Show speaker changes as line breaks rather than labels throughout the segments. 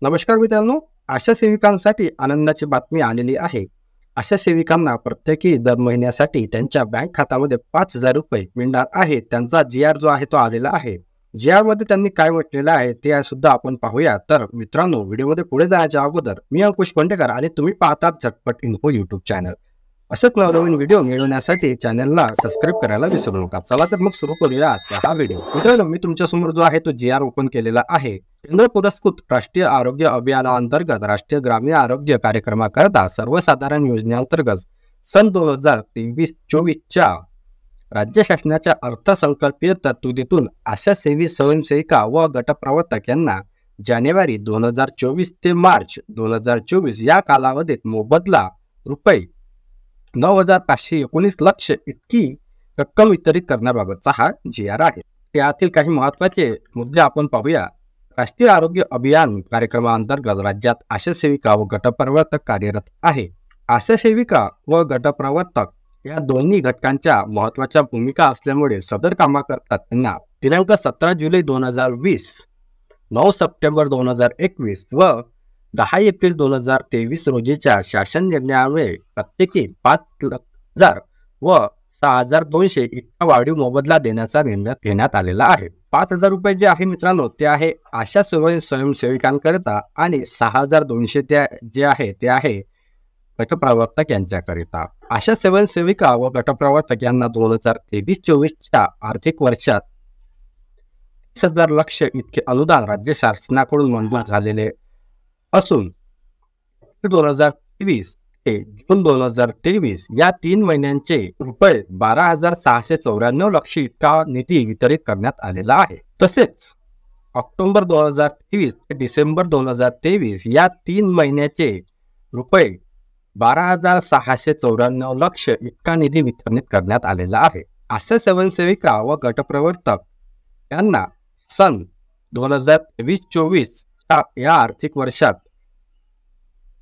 नमस्कार मित्रांनो, आशा सेविकांसाठी आनंदाची बातमी आलेली आहे. आशा सेविकांना प्रत्येकी दर महिन्यासाठी त्यांच्या बँक खात्यामध्ये 5,000 रुपये मिळणार आहे. त्यांचा जी-आर जो आहे तो आलेला आहे. जी-आर मध्ये त्यांनी काय म्हटलेलं आहे ते सुद्धा आपण पाहूया. तर मित्रांनो, व्हिडिओमध्ये पुढे जाण्याच्या अगोदर मी अंकुश कोंडेकर आणि तुम्ही पाहतात झटपट इन्फो यूट्यूब चॅनल. असंच नवनवीन व्हिडिओ मिळवण्यासाठी चॅनलला सबस्क्राईब करायला विसरू नका. चला तर मग सुरू करूया हा व्हिडिओ. मित्रांनो, मी तुमच्यासमोर जो आहे तो जी-आर ओपन केलेला आहे. केंद्र पुरस्कृत राष्ट्रीय आरोग्य अभियानाअंतर्गत राष्ट्रीय ग्रामीण आरोग्य कार्यक्रमाकरता सर्वसाधारण योजनेअंतर्गत सन 2023-24च्या राज्य शासनाच्या अर्थसंकल्पीय तरतुदीतून आशा सेवी स्वयंसेविका व गटप्रवर्तक यांना जानेवारी 2024 ते मार्च 2024 या कालावधीत मोबदला रुपये 9,519 लक्ष इतकी रक्कम वितरित करण्याबाबतचा हा जी-आर आहे. यातील काही महत्त्वाचे मुद्दे आपण पाहूया. राष्ट्रीय आरोग्य अभियान कार्यक्रमाअंतर्गत राज्यात आशा सेविका व गटप्रवर्तक कार्यरत आहे. आशा सेविका व गटप्रवर्तक या दोन्ही घटकांच्या महत्त्वाच्या भूमिका असल्यामुळे सदर कामाकरता त्यांना दिनांक 17 जुलै 2020, 9 सप्टेंबर 2021 व 10 एप्रिल 2023 रोजीच्या शासन निर्णयामुळे प्रत्येकी 5,000 व 6,200 इतका वाढीव मोबदला देण्याचा निर्णय घेण्यात आलेला आहे. 5,000 रुपये जे आहे मित्रांनो ते आहे आशा स्वयंसेविकांकरिता आणि 6,200 जे आहे ते आहे गटप्रवर्तक यांच्याकरिता. आशा स्वयंसेविका व गटप्रवर्तक यांना 2023-24च्या आर्थिक वर्षात 30,000 लक्ष इतके अनुदान राज्य शासनाकडून मंजूर झालेले असून 2023 ते जून 2023 या 3 महिन्यांचे रुपये 12,694 लक्ष इतका निधी वितरित करण्यात आलेला आहे. तसेच ऑक्टोबर 2023 ते डिसेंबर 2023 या 3 महिन्याचे रुपये 12,694 लक्ष इतका निधी वितरित करण्यात आलेला आहे. आशा स्वयंसेविका व गटप्रवर्तक यांना सन 2023-24 या आर्थिक वर्षात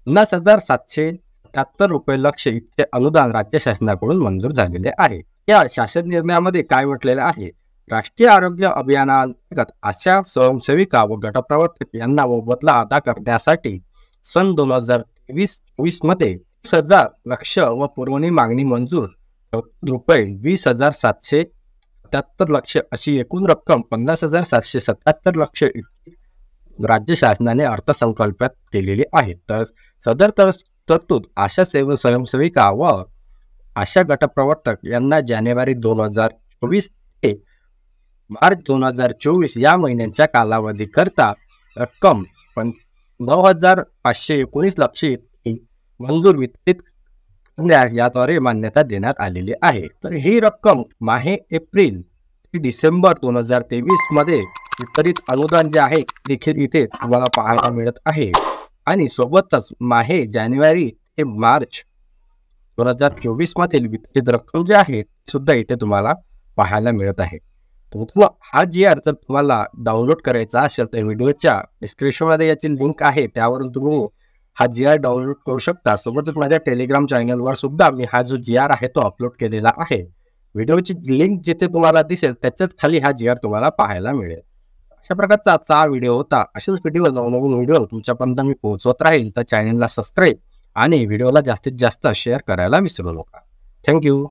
50,777 रुपये लक्ष इतके अनुदान राज्य शासनाकडून मंजूर झालेले आहे. या शासन निर्णयामध्ये काय म्हटलेले आहे? राष्ट्रीय आरोग्य अभियानाअंतर्गत आशा स्वयंसेविका व गटप्रवर्तक यांना मोबदला अदा करण्यासाठी सन 2023-24 मध्ये 30,000 लक्ष व पुरवणी मागणी मंजूर रुपये 20,777 लक्ष अशी एकूण रक्कम 50,777 लक्ष इतकी राज्य शासनाने अर्थसंकल्पात केलेली आहे. तर सदर तरतूद आशा स्वयंसेविका व आशा गटप्रवर्तक यांना जानेवारी 2024 ते मार्च 2024 या महिन्यांच्या कालावधीकरता रक्कम 9,519 लक्ष इतकी मंजूर वितरित करण्यास याद्वारे मान्यता देण्यात आलेली आहे. तर ही रक्कम माहे एप्रिल ते डिसेंबर 2023 मध्ये वितरित अनुदान जे आहे देखील इथे तुम्हाला पाहायला मिळत आहे आणि सोबतच माहे जानेवारी ते मार्च 2024 मधील वितरित रक्कम जे आहे सुद्धा इथे तुम्हाला पाहायला मिळत आहे. तर हा जी-आर जर तुम्हाला डाउनलोड करायचा असेल तर व्हिडिओच्या डिस्क्रिप्शनमध्ये याची लिंक आहे, त्यावरून तुम्ही हा जी-आर डाउनलोड करू शकता. सोबतच माझ्या टेलिग्राम चॅनलवर सुद्धा मी हा जो जी-आर आहे तो अपलोड केलेला आहे. व्हिडिओची लिंक जिथे तुम्हाला दिसेल त्याच्याच खाली हा जी-आर तुम्हाला पाहायला मिळेल. अशा प्रकारचा आजचा व्हिडिओ होता. असेच व्हिडिओ नवनवीन व्हिडिओ तुमच्यापर्यंत मी पोहोचवत राहील. तर चॅनलला सबस्क्राईब आणि व्हिडिओला जास्तीत जास्त शेअर करायला विसरू नका. थँक्यू.